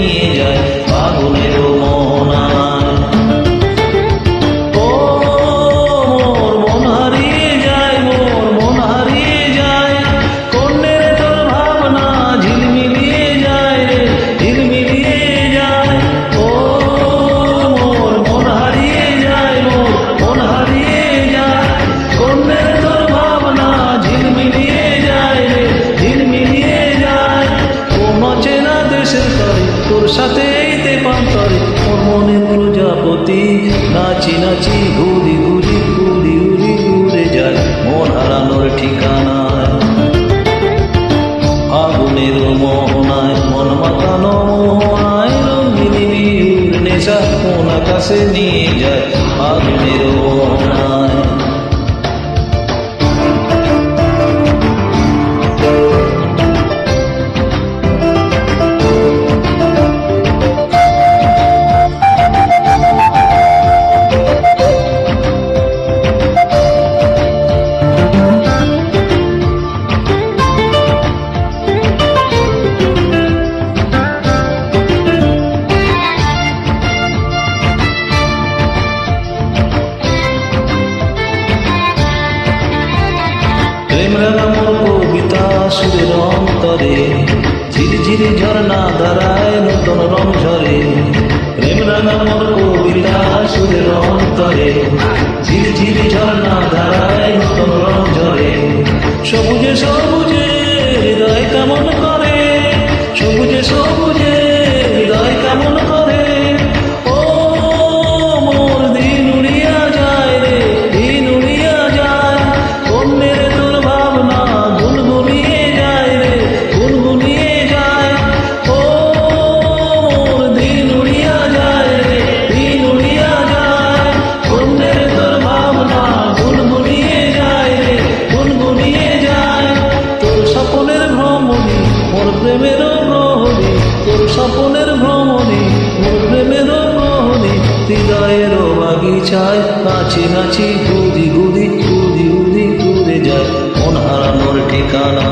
নিয়ে যায় ফাগুনের মোহনায়। ও মোর মন হারিয়ে যায়, মোর মন হারিয়ে যায়, কন্যের তোর ভাবনা ঝিলমিলিয়ে যায় রে, ঝিলমিলিয়ে যায়। ও মোর মন হারিয়ে যায়, মোর মন হারিয়ে যায়, কন্যের তোর ভাবনা ঝিলমিলিয়ে যায় রে, ঝিলমিলিয়ে যায়। কোন চেনা দেশের তরে তোর সাথে এইতে পান্তরে, মোর মনের প্রজাপতি নাচি নাচি ঘুরি ঘুরি ঘুরি ঘুরি ঘুরে যায় মন হারানোর ঠিকানায়। ফাগুনের মোহনায় মন মাতানো মোহনায়, রঙিনী বিহুর নেশা কোন আকাশে নিয়ে যায় ফাগুনের মোহনায়। প্রেমরাঙা মোর কবিতা সুরের অন্তরে, ঝিরিঝিরি ঝর্ণা ধারায় নতুন রং ঝরে। প্রেমরাঙা মোর কবিতা সুরের অন্তরে, ঝিরিঝিরি ঝর্ণা ধারায় নতুন রং ঝরে। সবুজে সবুজে হৃদয় কেমন করে, সবুজে সবুজে হৃদয় কেমন করে। ও মোর দিন উড়িয়া যায় রে, দিন উড়িয়া যায়, কন্যের তোর ভাবনা গুনগুনিয়ে যায় রে, গুনগুনিয়ে যায়। ও মোর দিন উড়িয়া যায় রে, দিন উড়িয়া যায়, কন্যের তোর ভাবনা গুনগুনিয়ে যায় রে, গুনগুনিয়ে যায়। তোর স্বপনের ভ্রমণী মোর প্রেমের প্রহরী, তোর স্বপনের ভ্রমণী মোর প্রেমের প্রহরী, হৃদয়ের বাগিচায় নাচি নাচি ঘুরি ঘুরি ঘুরি ঘুরি ঘুরে যায় মন হারানোর ঠিকানা।